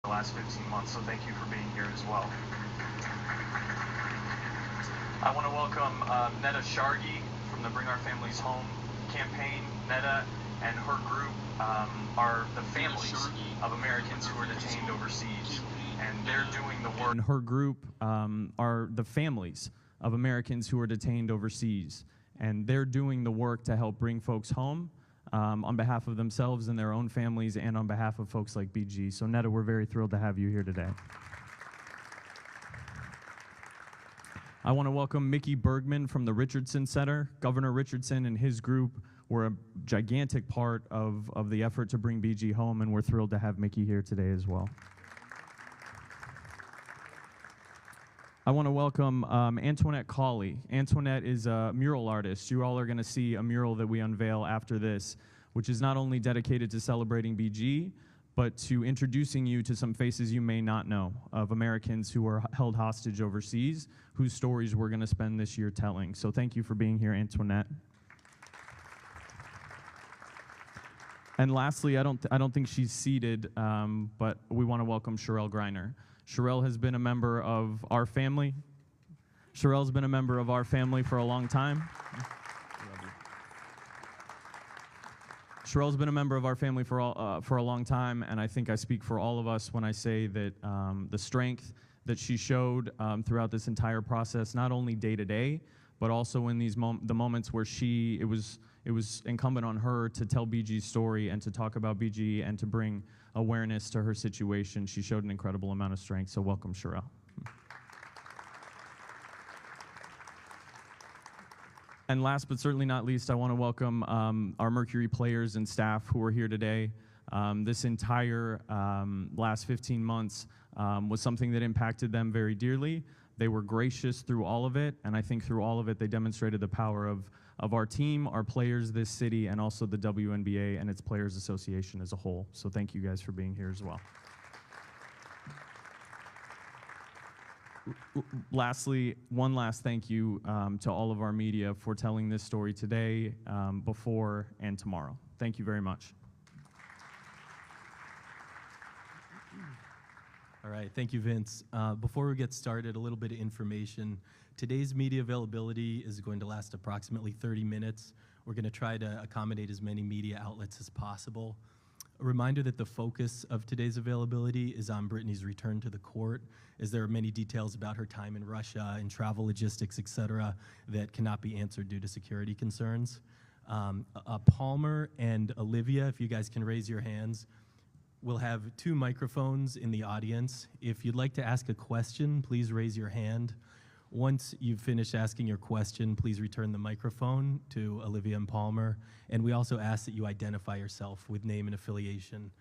the last 15 months, so thank you for being here as well. I want to welcome Netta Shargi from the Bring Our Families Home campaign. Netta and her group are the families of Americans who are detained overseas, and they're doing the work. And her group are the families of Americans who are detained overseas, and they're doing the work to help bring folks home on behalf of themselves and their own families and on behalf of folks like BG. So Netta, we're very thrilled to have you here today. I want to welcome Mickey Bergman from the Richardson Center. Governor Richardson and his group were a gigantic part of the effort to bring BG home, and we're thrilled to have Mickey here today as well. I want to welcome Antoinette Cawley. Antoinette is a mural artist. You all are going to see a mural that we unveil after this, which is not only dedicated to celebrating BG, but to introducing you to some faces you may not know of Americans who are held hostage overseas, whose stories we're going to spend this year telling. So thank you for being here, Antoinette. And lastly, I don't think she's seated, but we want to welcome Sherelle Griner. Sherelle has been a member of our family. Sherelle's been a member of our family for a long time. Sherelle's been a member of our family for a long time, and I think I speak for all of us when I say that the strength that she showed throughout this entire process, not only day to day, but also in these the moments where it was incumbent on her to tell BG's story and to talk about BG and to bring awareness to her situation. She showed an incredible amount of strength, so welcome, Sherelle. And last but certainly not least, I want to welcome our Mercury players and staff who are here today. This entire last 15 months was something that impacted them very dearly. They were gracious through all of it, and I think through all of it, they demonstrated the power of our team, our players, this city, and also the WNBA and its Players Association as a whole. So thank you guys for being here as well. Lastly, one last thank you to all of our media for telling this story today, before, and tomorrow. Thank you very much. All right, thank you, Vince. Before we get started, a little bit of information. Today's media availability is going to last approximately 30 minutes. We're going to try to accommodate as many media outlets as possible. A reminder that the focus of today's availability is on Brittney's return to the court, as there are many details about her time in Russia and travel logistics, et cetera, that cannot be answered due to security concerns. Palmer and Olivia, if you guys can raise your hands. We'll have 2 microphones in the audience. If you'd like to ask a question, please raise your hand. Once you've finished asking your question, please return the microphone to Olivia and Palmer. And we also ask that you identify yourself with name and affiliation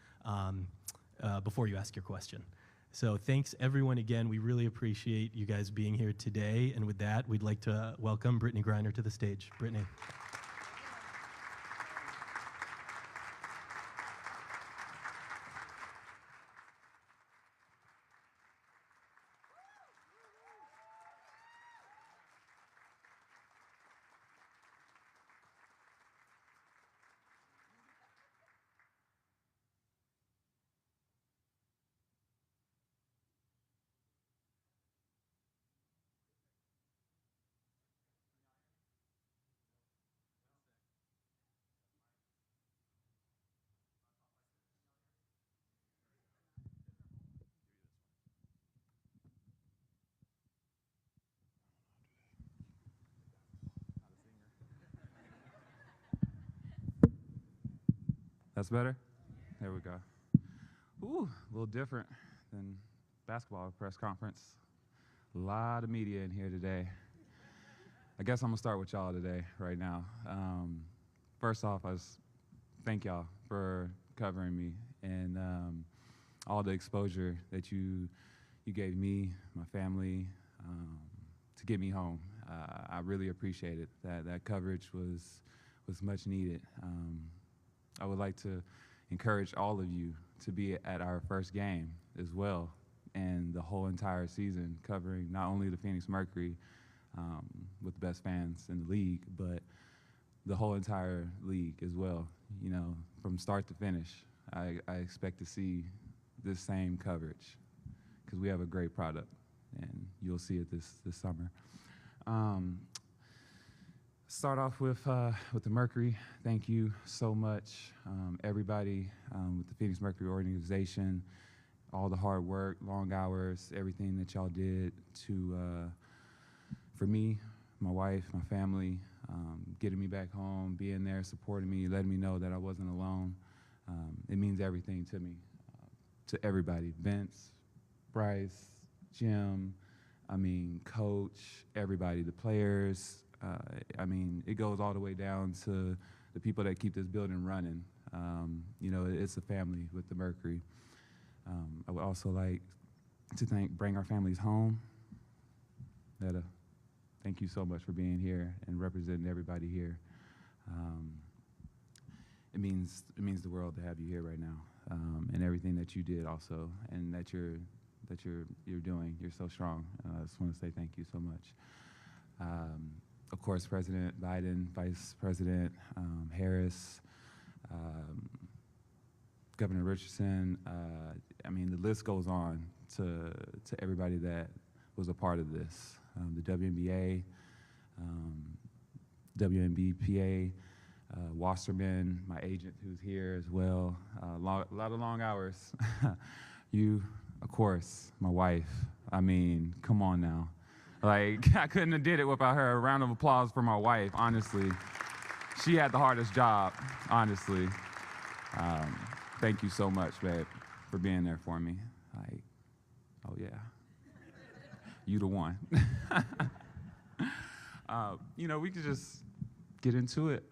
before you ask your question. So thanks everyone again. We really appreciate you guys being here today. And with that, we'd like to welcome Brittney Griner to the stage. Brittney. That's better? There we go. Ooh, a little different than basketball press conference. A lot of media in here today. I guess I'm gonna start with y'all today, right now. First off, I just thank y'all for covering me and all the exposure that you gave me, my family, to get me home. I really appreciate it. That coverage was much needed. I would like to encourage all of you to be at our first game as well, and the whole entire season, covering not only the Phoenix Mercury with the best fans in the league, but the whole entire league as well. You know, from start to finish, I expect to see this same coverage, because we have a great product, and you'll see it this summer. Start off with the Mercury. Thank you so much, everybody with the Phoenix Mercury organization, all the hard work, long hours, everything that y'all did for me, my wife, my family, getting me back home, being there, supporting me, letting me know that I wasn't alone. It means everything to me, to everybody, Vince, Bryce, Jim, Coach, everybody, the players. It goes all the way down to the people that keep this building running. It's a family with the Mercury. I would also like to Bring Our Families Home. Netta, thank you so much for being here and representing everybody here. It means the world to have you here right now, and everything that you did also, and that you're doing. You're so strong. I just want to say thank you so much. Of course, President Biden, Vice President Harris, Governor Richardson. The list goes on to everybody that was a part of this. The WNBA, WNBPA, Wasserman, my agent who's here as well. A lot of long hours. You, of course, my wife. Come on now. I couldn't have did it without her. A round of applause for my wife, honestly. She had the hardest job, honestly. Thank you so much, babe, for being there for me. Oh yeah. You the one. We could just get into it.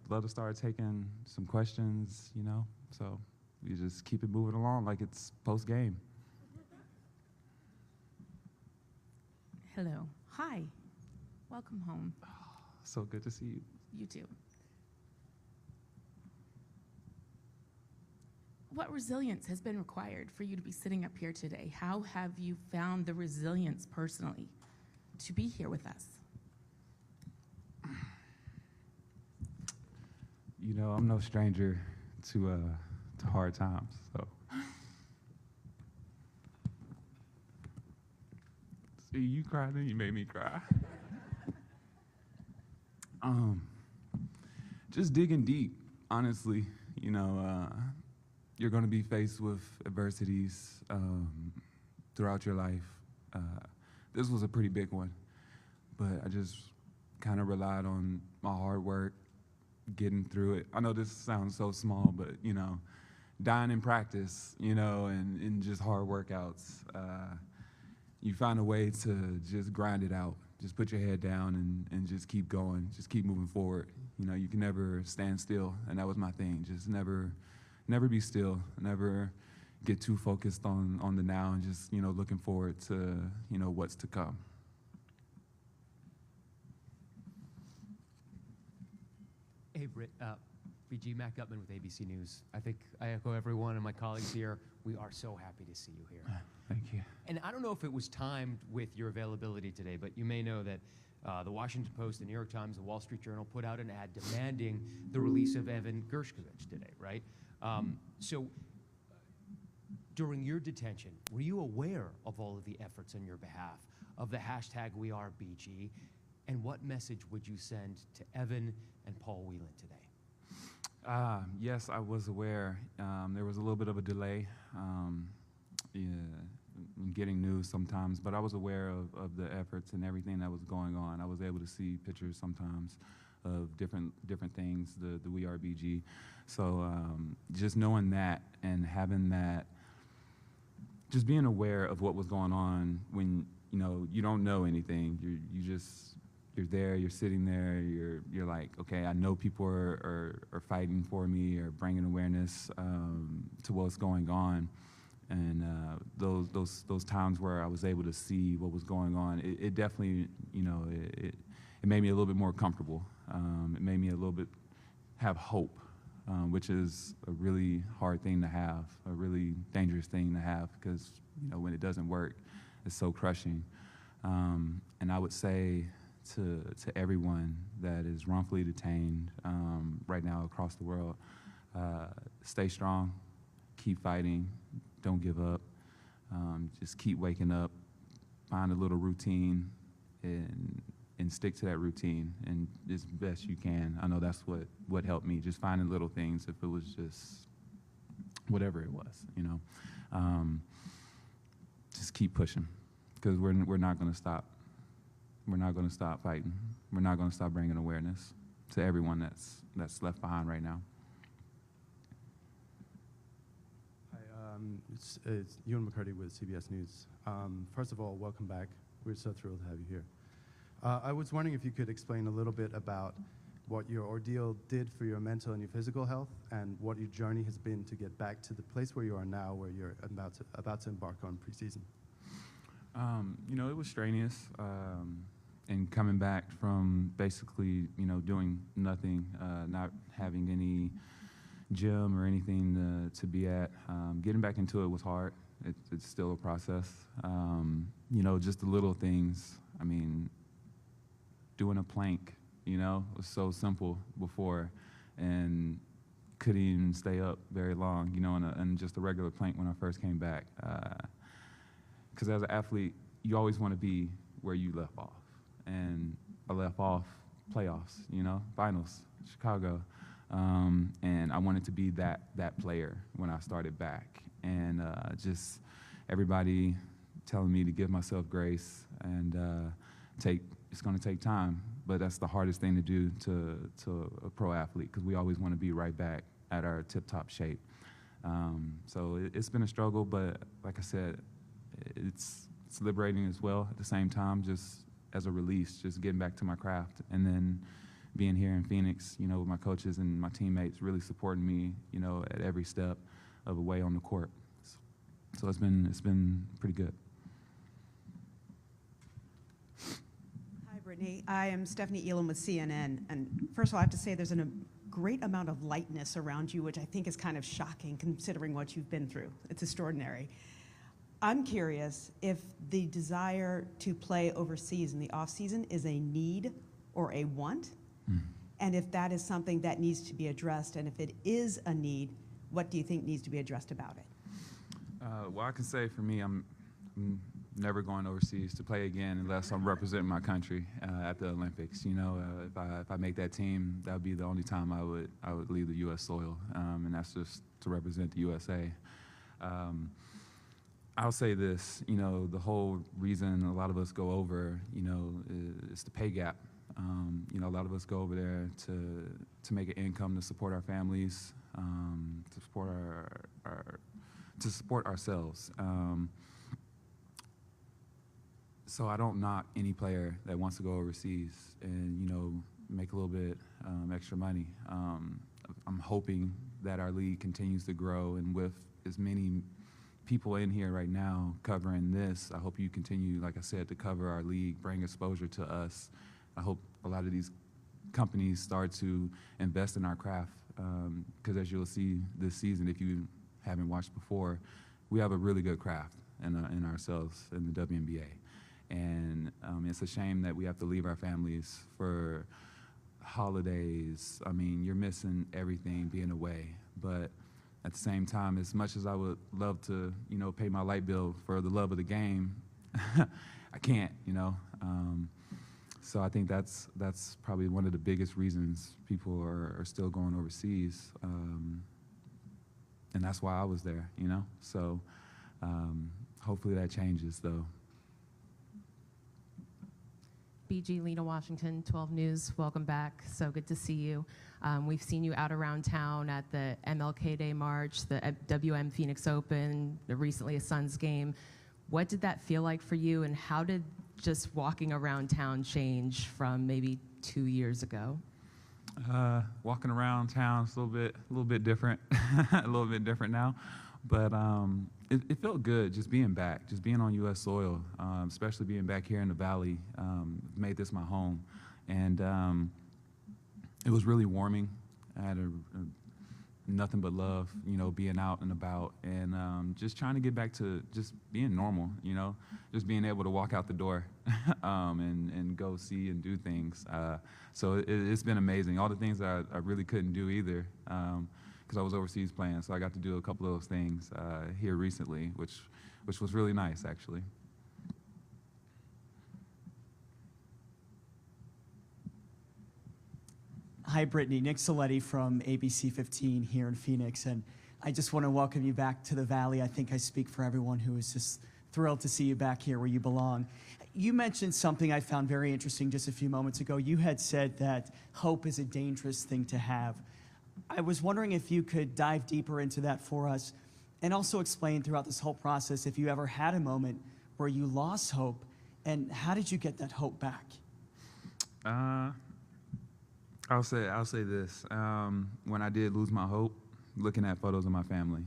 Love to start taking some questions, so we just keep it moving along like it's post-game. Hello. Hi. Welcome home. So good to see you. You too. What resilience has been required for you to be sitting up here today? How have you found the resilience personally to be here with us? I'm no stranger to hard times, so. See, you cried and you made me cry. Just digging deep, honestly. You're going to be faced with adversities throughout your life. This was a pretty big one, but I just kind of relied on my hard work, getting through it. I know this sounds so small, but, dying in practice, and just hard workouts. You find a way to just grind it out. Just put your head down and just keep going. Just keep moving forward. You can never stand still, and that was my thing. Just never be still. Never get too focused on the now, and just looking forward to what's to come. Hey, Britt. BG, Matt Gutman with ABC News. I think I echo everyone and my colleagues here. We are so happy to see you here. Thank you. And I don't know if it was timed with your availability today, but you may know that the Washington Post, the New York Times, the Wall Street Journal put out an ad demanding the release of Evan Gershkovich today, right? So during your detention, were you aware of all of the efforts on your behalf, of the hashtag #WeAreBG, and what message would you send to Evan and Paul Whelan today? Yes, I was aware. There was a little bit of a delay in getting news sometimes, but I was aware of the efforts and everything that was going on. I was able to see pictures sometimes of different things, the WeAreBG. So just knowing that and having that, just being aware of what was going on when you don't know anything. You're there, you're sitting there, you're like, okay, I know people are fighting for me or bringing awareness to what's going on. And those times where I was able to see what was going on, it definitely, it made me a little bit more comfortable. It made me a little bit have hope, which is a really hard thing to have, a really dangerous thing to have, because when it doesn't work, it's so crushing. And I would say to everyone that is wrongfully detained right now across the world, stay strong, keep fighting, don't give up. Just keep waking up, find a little routine, and stick to that routine, and as best you can. I know that's what helped me, just finding little things, if it was just whatever it was, you know. Just keep pushing, because we're not going to stop. We're not going to stop fighting. We're not going to stop bringing awareness to everyone that's left behind right now. Hi, it's Ewan McCarty with CBS News. First of all, welcome back. We're so thrilled to have you here. I was wondering if you could explain a little bit about what your ordeal did for your mental and your physical health, and what your journey has been to get back to the place where you are now, where you're about to embark on preseason. You know, it was strenuous, and coming back from basically, you know, doing nothing, not having any gym or anything to be at. Getting back into it was hard. It's still a process. You know, just the little things. I mean, doing a plank, you know, was so simple before, and couldn't even stay up very long, you know, in just a regular plank when I first came back. Because as an athlete, you always want to be where you left off. And I left off playoffs, you know, finals, Chicago. And I wanted to be that player when I started back. And just everybody telling me to give myself grace, and it's going to take time. But that's the hardest thing to do to a pro athlete, because we always want to be right back at our tip-top shape. So it's been a struggle, but like I said, it's liberating as well at the same time, just as a release, just getting back to my craft. And then being here in Phoenix, you know, with my coaches and my teammates really supporting me, you know, at every step of the way on the court. So it's been pretty good. Hi, Brittney. I am Stephanie Elam with CNN. And first of all, I have to say there's a great amount of lightness around you, which I think is kind of shocking considering what you've been through. It's extraordinary. I'm curious if the desire to play overseas in the off-season is a need or a want, and if that is something that needs to be addressed, and if it is a need, what do you think needs to be addressed about it? Well, I can say for me, I'm never going overseas to play again unless I'm representing my country at the Olympics. You know, if I make that team, that would be the only time I would leave the U.S. soil, and that's just to represent the USA. I'll say this, you know, the whole reason a lot of us go over, you know, is the pay gap. You know, a lot of us go over there to make an income to support our families, to support ourselves. So I don't knock any player that wants to go overseas and, you know, make a little bit extra money. I'm hoping that our league continues to grow, and with as many people in here right now covering this, I hope you continue, like I said, to cover our league, bring exposure to us. I hope a lot of these companies start to invest in our craft, because as you'll see this season, if you haven't watched before, we have a really good craft in ourselves in the WNBA. And it's a shame that we have to leave our families for holidays. I mean, you're missing everything being away, but at the same time, as much as I would love to, you know, pay my light bill for the love of the game, I can't, you know. So I think that's probably one of the biggest reasons people are still going overseas, and that's why I was there, you know. So hopefully that changes, though. BG, Lena Washington, 12 News. Welcome back. So good to see you. We've seen you out around town at the MLK Day March, the WM Phoenix Open, recently a Suns game. What did that feel like for you, and how did just walking around town change from maybe 2 years ago? Walking around town is a little bit different, a little bit different now, but it felt good just being back, just being on U.S. soil, especially being back here in the Valley. Made this my home, and it was really warming. I had nothing but love, you know, being out and about, and just trying to get back to just being normal, you know, just being able to walk out the door and go see and do things. So it's been amazing. All the things that I really couldn't do either, because I was overseas playing, so I got to do a couple of those things here recently, which was really nice, actually. Hi, Brittney. Nick Soletti from ABC 15 here in Phoenix, and I just want to welcome you back to the Valley. I think I speak for everyone who is just thrilled to see you back here where you belong. You mentioned something I found very interesting just a few moments ago. You had said that hope is a dangerous thing to have. I was wondering if you could dive deeper into that for us and also explain throughout this whole process if you ever had a moment where you lost hope, and how did you get that hope back? I'll say this. When I did lose my hope, looking at photos of my family,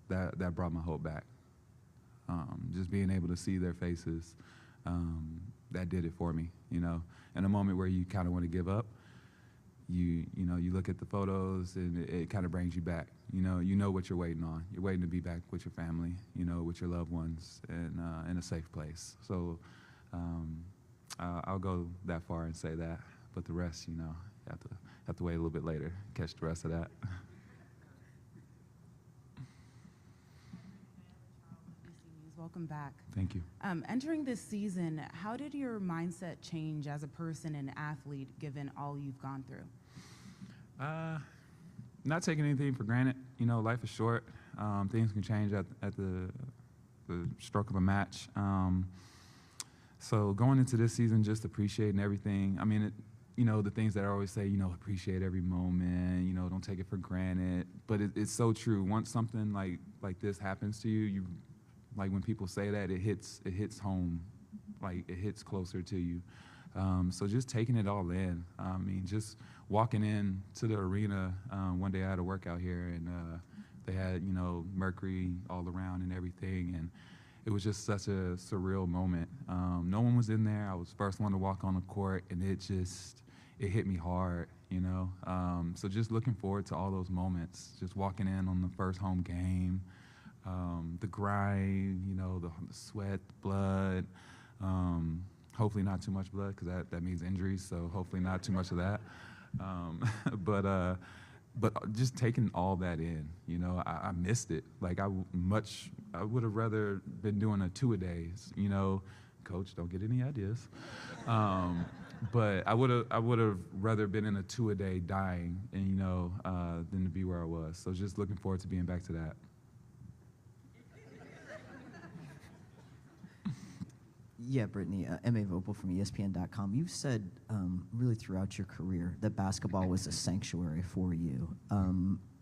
that brought my hope back. Just being able to see their faces, that did it for me. You know, in a moment where you kind of want to give up, you look at the photos and it kind of brings you back. You know what you're waiting on. You're waiting to be back with your family, with your loved ones, and in a safe place. So I'll go that far and say that. But the rest, you have to wait a little bit later, catch the rest of that. Welcome back. Thank you. Entering this season, how did your mindset change as a person and athlete given all you've gone through? Not taking anything for granted. Life is short. Things can change at the stroke of a match. So going into this season, just appreciating everything. I mean, the things that I always say, appreciate every moment, don't take it for granted. But it's so true. Once something like this happens to you, like when people say that, it hits home, like it hits closer to you. So just taking it all in. I mean, just walking in to the arena, one day I had a workout here, and they had, mercury all around and everything, and it was just such a surreal moment. No one was in there. I was the first one to walk on the court, and it hit me hard, So just looking forward to all those moments, just walking in on the first home game, the grind, the sweat, blood, hopefully not too much blood, because that means injuries, so hopefully not too much of that. But just taking all that in, I missed it. Like I would have rather been doing a 2-a-days, Coach, don't get any ideas. But I would have rather been in a 2-a-day dying, and than to be where I was. So just looking forward to being back to that. Yeah, Brittney, M.A. Vopel from ESPN.com. You've said really throughout your career that basketball was a sanctuary for you.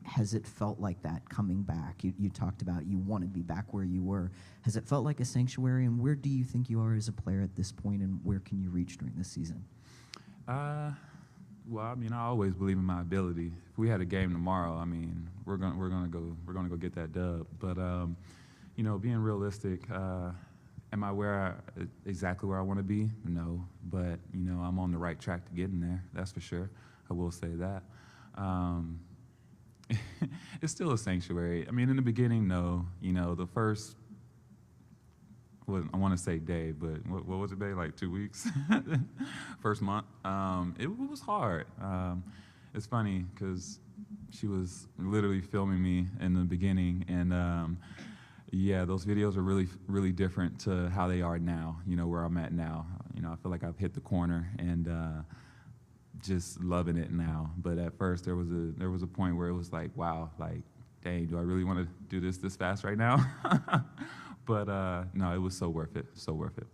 Has it felt like that coming back? You talked about you want to be back where you were. Has it felt like a sanctuary, and where do you think you are as a player at this point, and where can you reach during this season? Well, I mean, I always believe in my ability. If we had a game tomorrow, I mean, we're gonna go get that dub. But being realistic. Am I exactly where I want to be? No, but I'm on the right track to getting there. That's for sure. I will say that. It's still a sanctuary. I mean, in the beginning, no. The first, I want to say day, but what was it, babe? Like 2 weeks? First month. It was hard. It's funny because she was literally filming me in the beginning, and yeah, those videos are really, really different to how they are now, where I'm at now. I feel like I've hit the corner and just loving it now. But at first there was a point where it was like, wow, like, dang, do I really want to do this fast right now? But no, it was so worth it, so worth it.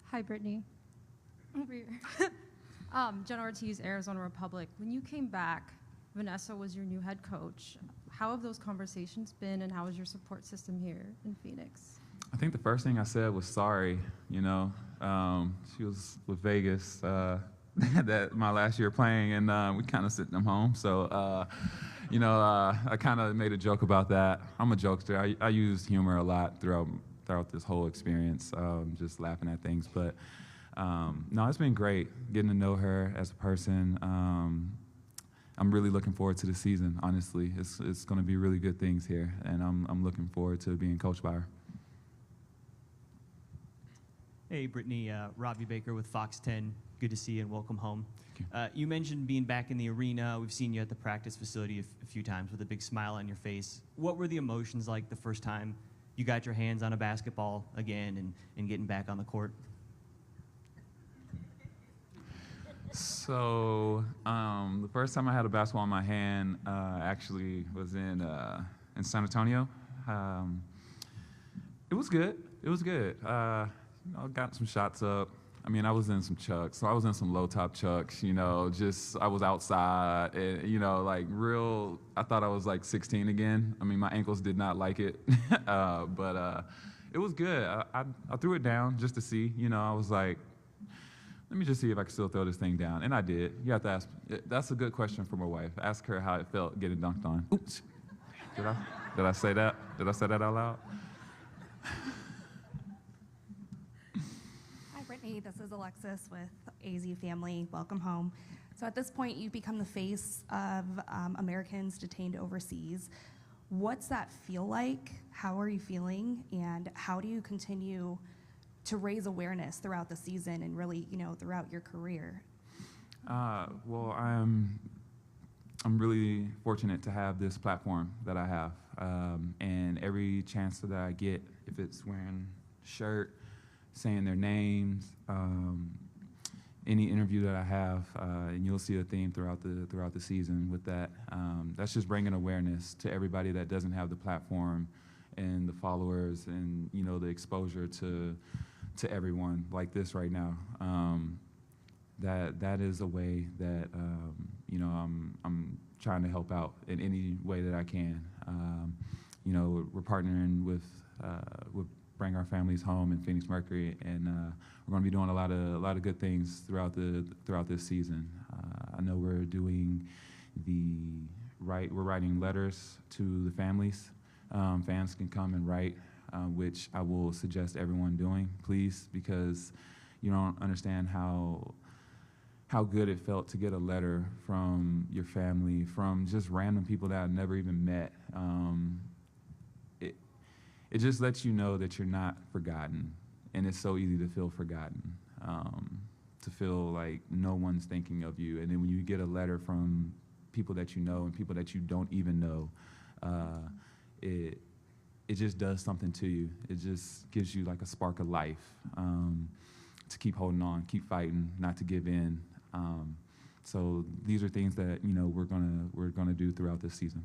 Hi, Brittney. Over here. Jenna Ortiz, Arizona Republic. When you came back, Vanessa was your new head coach. How have those conversations been, and how is your support system here in Phoenix? I think the first thing I said was sorry. She was with Vegas that my last year playing, and we kind of sent them home. So, I kind of made a joke about that. I'm a jokester. I use humor a lot throughout this whole experience, just laughing at things. But no, it's been great getting to know her as a person. I'm really looking forward to the season, honestly. It's going to be really good things here, and I'm looking forward to being coached by her. Hey, Brittney, Robbie Baker with Fox 10. Good to see you and welcome home. You mentioned being back in the arena. We've seen you at the practice facility a few times with a big smile on your face. What were the emotions like the first time you got your hands on a basketball again and getting back on the court? So the first time I had a basketball in my hand actually was in San Antonio. It was good. It was good. I got some shots up. I mean, I was in some chucks. So I was in some low-top chucks, I was outside, and, like I thought I was like 16 again. I mean, my ankles did not like it, but it was good. I threw it down just to see, I was like, let me just see if I can still throw this thing down. And I did. You have to ask. That's a good question for my wife. Ask her how it felt getting dunked on. Oops. Did I say that? Did I say that out loud? Hi, Brittney. This is Alexis with AZ Family. Welcome home. So at this point, you've become the face of Americans detained overseas. What's that feel like? How are you feeling? And how do you continue to raise awareness throughout the season and really, throughout your career? Well, I'm really fortunate to have this platform that I have, and every chance that I get, if it's wearing a shirt, saying their names, any interview that I have, and you'll see a theme throughout the season with that. That's just bringing awareness to everybody that doesn't have the platform and the followers and the exposure to everyone like this right now. That is a way that I'm trying to help out in any way that I can. We're partnering with Bring Our Families Home and Phoenix Mercury, and we're going to be doing a lot of good things throughout this season. I know we're doing we're writing letters to the families. Fans can come and write, which I will suggest everyone doing, please, because you don't understand how good it felt to get a letter from your family, from just random people that I've never even met. It just lets you know that you're not forgotten, and it's so easy to feel forgotten, to feel like no one's thinking of you. And then when you get a letter from people that you know and people that you don't even know, it just does something to you. It just gives you like a spark of life, to keep holding on, keep fighting, not to give in. So these are things that we're gonna do throughout this season.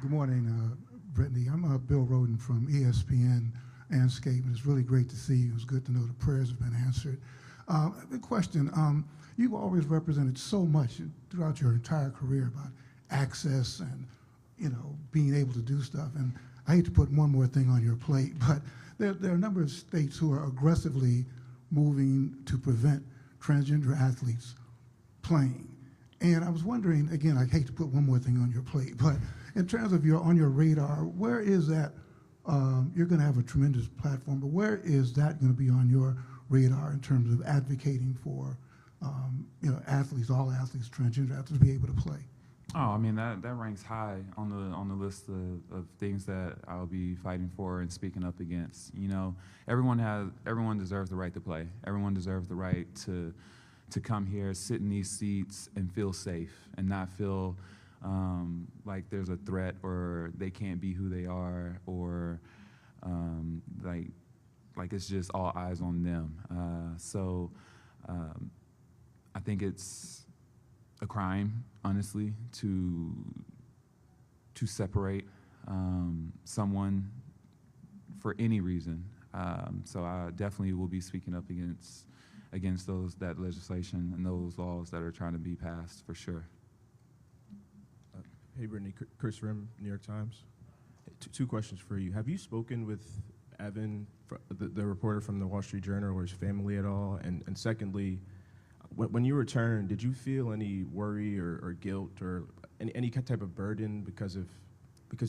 Good morning, Brittney. I'm Bill Roden from ESPN and Skype, and it's really great to see you. It's good to know the prayers have been answered. The question, you've always represented so much throughout your entire career about access and being able to do stuff. And I hate to put one more thing on your plate, but there are a number of states who are aggressively moving to prevent transgender athletes playing. And I was wondering, again, I hate to put one more thing on your plate, but in terms of on your radar, where is that? You're going to have a tremendous platform, but where is that going to be on your radar in terms of advocating for athletes, all athletes, transgender athletes, to be able to play? Oh, I mean that ranks high on the list of things that I'll be fighting for and speaking up against. Everyone deserves the right to play. Everyone deserves the right to come here, sit in these seats, and feel safe and not feel like there's a threat or they can't be who they are or like it's just all eyes on them. So I think it's a crime, honestly, to separate someone for any reason. So I definitely will be speaking up against that legislation and those laws that are trying to be passed, for sure. Hey, Brittney, Chris Rim, New York Times. Two questions for you. Have you spoken with Evan, the reporter from the Wall Street Journal, or his family at all? And secondly, when you returned, did you feel any worry or guilt or any type of burden because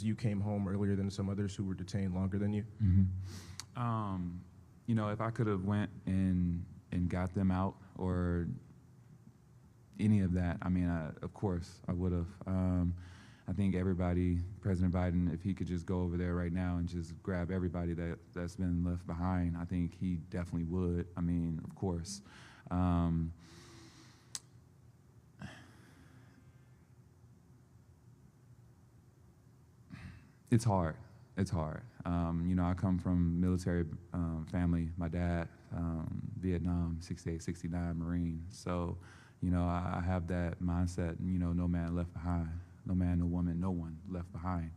you came home earlier than some others who were detained longer than you? Mm-hmm. If I could have went and got them out or any of that, I mean, of course I would have. I think everybody, President Biden, if he could just go over there right now and just grab everybody that's been left behind, I think he definitely would. I mean, of course. It's hard. It's hard. I come from military family. My dad, Vietnam, 68, 69 Marine. So, I have that mindset, no man left behind. No man, no woman, no one left behind.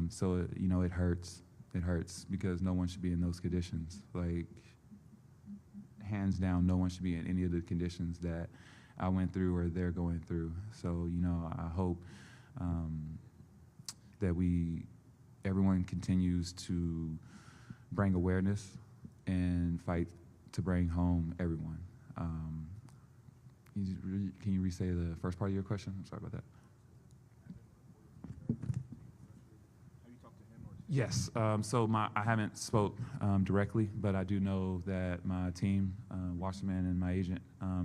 So, it hurts. It hurts because no one should be in those conditions. Like, hands down, no one should be in any of the conditions that I went through or they're going through. So, I hope that everyone continues to bring awareness and fight to bring home everyone. Can you re-say the first part of your question? I'm sorry about that. Yes. So I haven't spoke directly, but I do know that my team, Wasserman and my agent,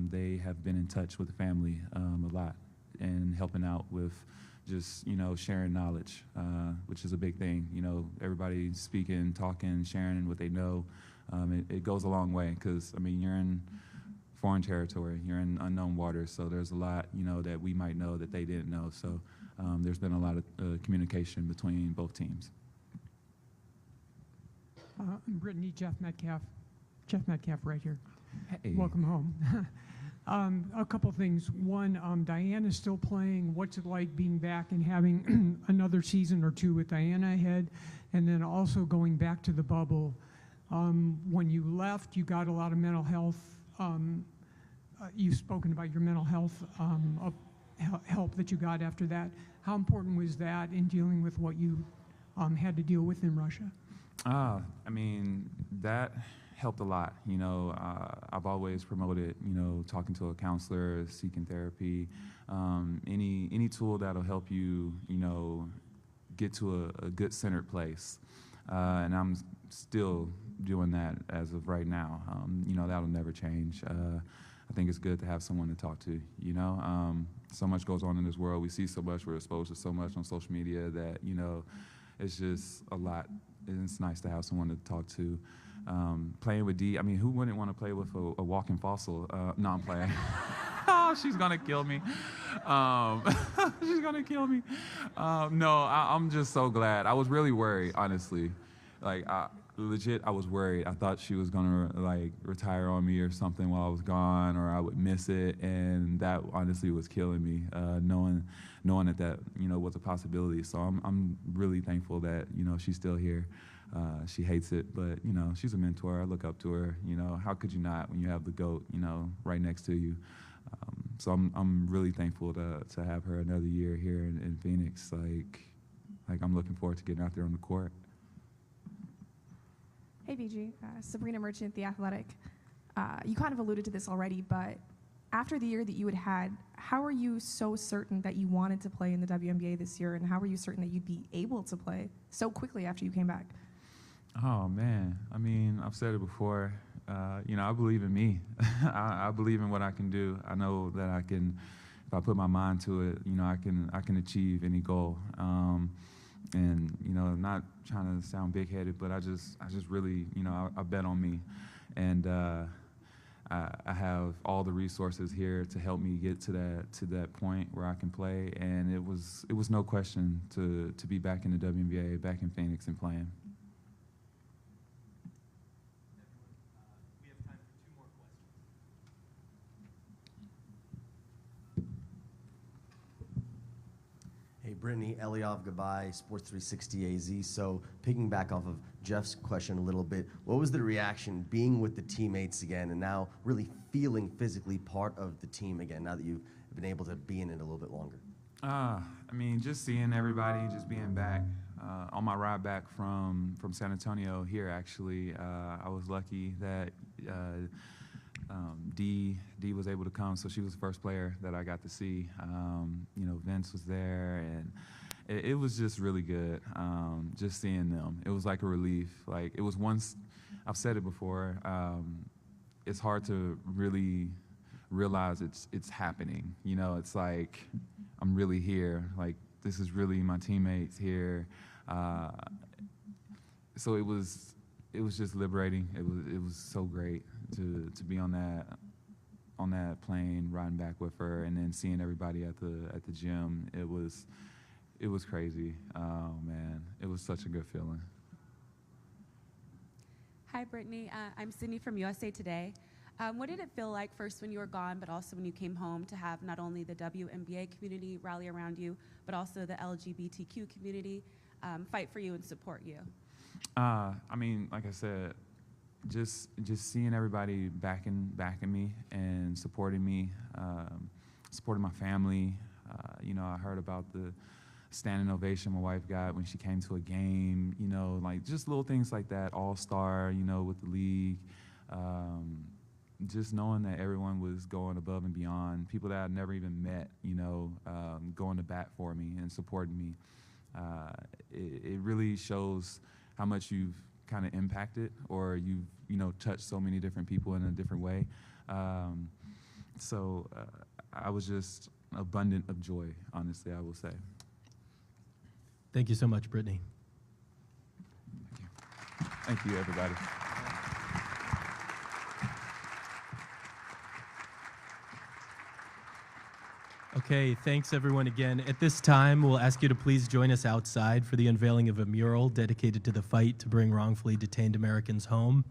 they have been in touch with the family a lot and helping out with just, sharing knowledge, which is a big thing. Everybody speaking, talking, sharing what they know. It goes a long way because, you're in foreign territory, you're in unknown waters, so there's a lot, that we might know that they didn't know. So there's been a lot of communication between both teams. Brittney, Jeff Metcalf right here. Hey. Welcome home. A couple things. One, Diana is still playing. What's it like being back and having another season or two with Diana ahead? And then also going back to the bubble. When you left, you got a lot of mental health. You've spoken about your mental health help that you got after that. How important was that in dealing with what you had to deal with in Russia? That helped a lot. I've always promoted, talking to a counselor, seeking therapy, any tool that'll help you, get to a good centered place. And I'm still doing that as of right now. That'll never change. I think it's good to have someone to talk to, so much goes on in this world. We see so much, we're exposed to so much on social media that, it's just a lot. And it's nice to have someone to talk to. Playing with Dee, who wouldn't want to play with a walking fossil? No, I'm playing. Oh, she's gonna kill me. She's gonna kill me. No, I'm just so glad. I was really worried, honestly. Legit, I was worried. I thought she was gonna retire on me or something while I was gone, or I would miss it, and that honestly was killing me. Knowing that was a possibility. So I'm really thankful that she's still here. She hates it, but she's a mentor. I look up to her. How could you not when you have the GOAT right next to you? So I'm really thankful to have her another year here in Phoenix. I'm looking forward to getting out there on the court. Hey, BG. Sabrina Merchant, The Athletic. You kind of alluded to this already, but after the year that you had, how are you so certain that you wanted to play in the WNBA this year, and how are you certain that you'd be able to play so quickly after you came back? Oh, man. I've said it before. I believe in me. I believe in what I can do. I know that I can, if I put my mind to it, I can achieve any goal. And I'm not trying to sound big-headed, but I just really, I bet on me, and I have all the resources here to help me get to that point where I can play. And it was no question to be back in the WNBA, back in Phoenix, and playing. We have time for 2 more questions. Hey, Brittney, Eliav Gabay, Sports 360 AZ. So picking back off of Jeff's question a little bit, what was the reaction being with the teammates again and now really feeling physically part of the team again now that you've been able to be in it a little bit longer? Just seeing everybody, just being back. On my ride back from San Antonio here, actually, I was lucky that Dee was able to come, so she was the first player that I got to see. Vince was there, and it was just really good, just seeing them. It was like a relief. It was once, I've said it before, it's hard to really realize it's happening. It's like I'm really here. this is really my teammates here. So it was just liberating. It was so great to be on that plane, riding back with her, and then seeing everybody at the gym. It was crazy. Oh man, it was such a good feeling. Hi, Brittney. I'm Sydney from USA Today. What did it feel like first when you were gone, but also when you came home, to have not only the WNBA community rally around you, but also the LGBTQ community fight for you and support you? I mean, like I said, just seeing everybody backing me and supporting me, supporting my family. You know, I heard about the standing ovation my wife got when she came to a game. You know, like just little things like that. All-star, you know, with the league. Just knowing that everyone was going above and beyond, people that I'd never even met, you know, going to bat for me and supporting me. It really shows how much you've kind of impacted, or you've, you know, touched so many different people in a different way. So I was just abundant of joy, honestly, I will say. Thank you so much, Brittney. Thank you, everybody. Okay, thanks everyone again. At this time, we'll ask you to please join us outside for the unveiling of a mural dedicated to the fight to bring wrongfully detained Americans home.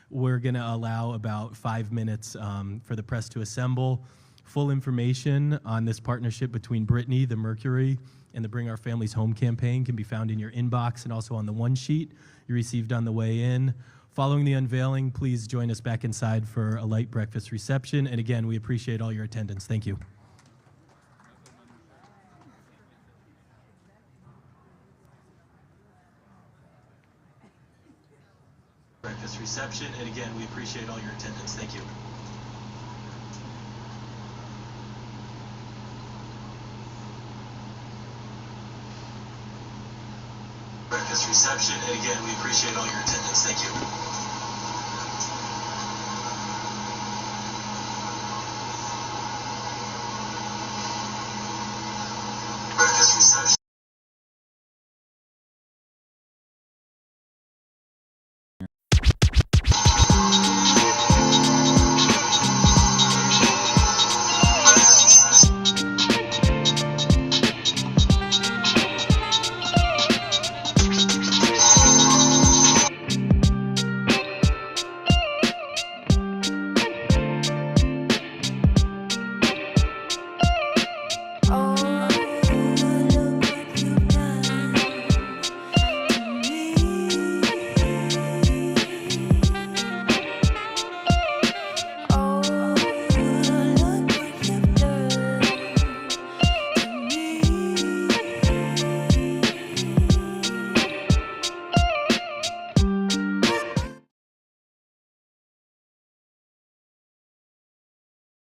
We're going to allow about 5 minutes for the press to assemble. Full information on this partnership between Brittney, the Mercury, and the Bring Our Families Home campaign can be found in your inbox and also on the one sheet you received on the way in. Following the unveiling, please join us back inside for a light breakfast reception. And again, we appreciate all your attendance. Thank you. Breakfast reception, and again, we appreciate all your attendance. Thank you. Breakfast reception, and again, we appreciate all your attendance. Thank you.